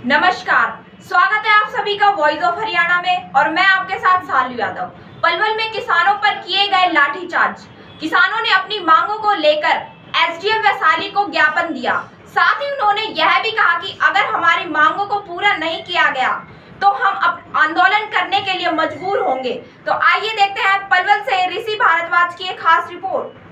नमस्कार, स्वागत है आप सभी का वॉइस ऑफ हरियाणा में और मैं आपके साथ सालू यादव। पलवल में किसानों पर किए गए लाठीचार्ज। किसानों ने अपनी मांगों को लेकर एसडीएम वैशाली को ज्ञापन दिया। साथ ही उन्होंने यह भी कहा कि अगर हमारी मांगों को पूरा नहीं किया गया तो हम आंदोलन करने के लिए मजबूर होंगे। तो आइए देखते हैं पलवल से ऋषि भारद्वाज की एक खास report.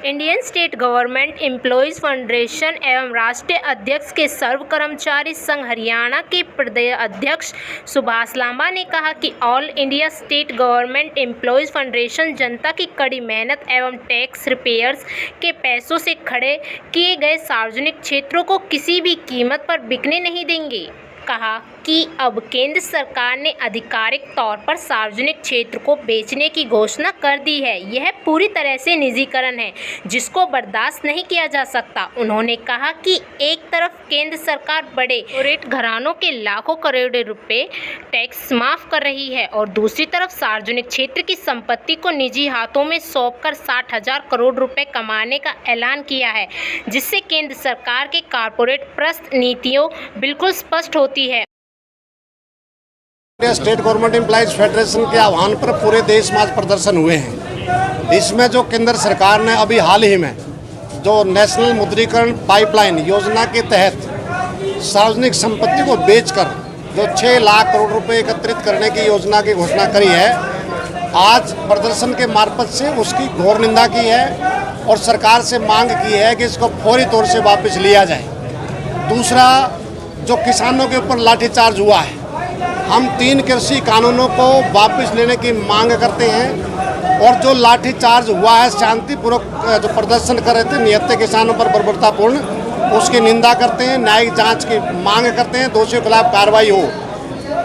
Indian state government employees federation एवं राष्ट्रीय अध्यक्ष के सर्व कर्मचारी संघ हरियाणा के प्रदेश अध्यक्ष सुभाष लांबा ने कहा कि all India state government employees federation जनता की कड़ी मेहनत एवं टैक्स रिपेयर्स के पैसों से खड़े किए गए सार्वजनिक क्षेत्रों को किसी भी कीमत पर बिकने नहीं देंगे। कहा कि अब केंद्र सरकार ने आधिकारिक तौर पर सार्वजनिक क्षेत्र को बेचने की घोषणा कर दी है। यह पूरी तरह से निजीकरण है जिसको बर्दाश्त नहीं किया जा सकता। उन्होंने कहा कि एक तरफ केंद्र सरकार बड़े कॉर्पोरेट घरानों के लाखों करोड़ रुपए टैक्स माफ कर रही है और दूसरी तरफ सार्वजनिक क्षेत्र की संपत्ति को निजी हाथों में सौंपकर 60,000 करोड़ रुपए कमाने का ऐलान किया है, जिससे केंद्र सरकार के कॉर्पोरेट प्रस्त नीतियों बिल्कुल स्पष्ट होती है। स्टेट गवर्नमेंट एम्प्लॉयज फेडरेशन के आह्वान पर पूरे देश में आज प्रदर्शन हुए हैं। इसमें जो केंद्र सरकार ने अभी हाल ही में जो नेशनल मुद्रीकरण पाइपलाइन योजना के तहत सार्वजनिक संपत्ति को बेचकर जो 6 लाख करोड़ रुपए एकत्रित करने की योजना की घोषणा करी है, आज प्रदर्शन के मार्फत से उसकी घोर निंदा की है और सरकार से मांग की है कि इसको फौरी तौर से वापस लिया जाए। दूसरा, जो किसानों के ऊपर लाठीचार्ज हुआ है, हम 3 कृषि कानूनों को वापस लेने की मांग करते हैं और जो लाठीचार्ज हुआ है शांतिपूर्वक जो प्रदर्शन कर रहे थे निहत्थे किसानों पर बर्बरतापूर्ण, उसकी निंदा करते हैं, न्यायिक जांच की मांग करते हैं, दोषियों के खिलाफ कार्रवाई हो।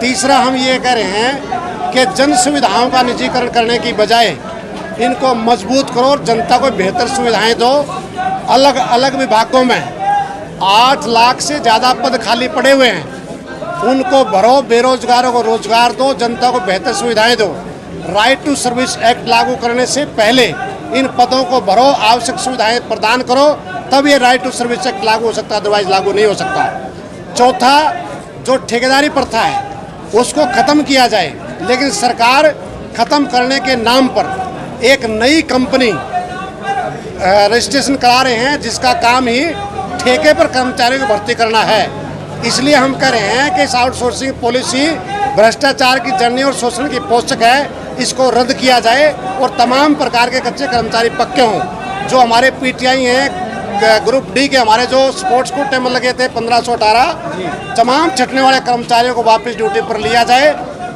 तीसरा, हम ये कह रहे हैं कि जन सुविधाओं का निजीकरण करने की बजाय इनको मजबूत करो और जनता को बेहतर सुविधाएँ दो। अलग अलग विभागों में 8 लाख से ज़्यादा पद खाली पड़े हुए हैं, उनको भरो, बेरोजगारों को रोजगार दो, जनता को बेहतर सुविधाएं दो। राइट टू सर्विस एक्ट लागू करने से पहले इन पदों को भरो, आवश्यक सुविधाएं प्रदान करो, तब ये राइट टू सर्विस एक्ट लागू हो सकता है, अदरवाइज लागू नहीं हो सकता। चौथा, जो ठेकेदारी प्रथा है उसको ख़त्म किया जाए, लेकिन सरकार ख़त्म करने के नाम पर एक नई कंपनी रजिस्ट्रेशन करा रहे हैं जिसका काम ही ठेके पर कर्मचारियों को भर्ती करना है। इसलिए हम कह रहे हैं कि इस आउटसोर्सिंग पॉलिसी भ्रष्टाचार की जर्नी और शोषण की पोषक है, इसको रद्द किया जाए और तमाम प्रकार के कच्चे कर्मचारी पक्के हों। जो हमारे पीटीआई हैं, ग्रुप डी के हमारे जो स्पोर्ट्स कोटे में लगे थे 1518, तमाम छटने वाले कर्मचारियों को वापस ड्यूटी पर लिया जाए।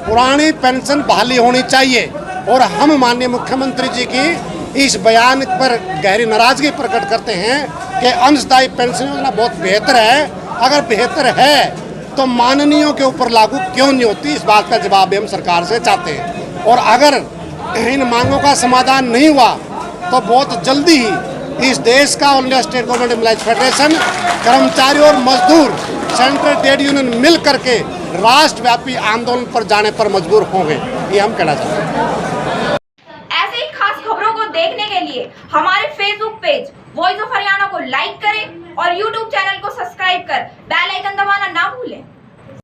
पुरानी पेंशन बहाली होनी चाहिए और हम माननीय मुख्यमंत्री जी की इस बयान पर गहरी नाराजगी प्रकट करते हैं कि अंशदायी पेंशन योजना बहुत बेहतर है। अगर बेहतर है तो माननीयों के ऊपर लागू क्यों नहीं होती, इस बात का जवाब भी हम सरकार से चाहते हैं। और अगर इन मांगों का समाधान नहीं हुआ तो बहुत जल्दी ही इस देश का all India state government employees federation, कर्मचारी और मजदूर सेंट्रल ट्रेड यूनियन मिल करके राष्ट्रव्यापी आंदोलन पर जाने पर मजबूर होंगे, ये हम कहना चाहते हैं। ऐसे ही खास खबरों को देखने के लिए हमारे Facebook page voice of Haryana को लाइक करें और यूट्यूब चैनल को सब्सक्राइब कर बेल आइकन दबाना ना भूलें।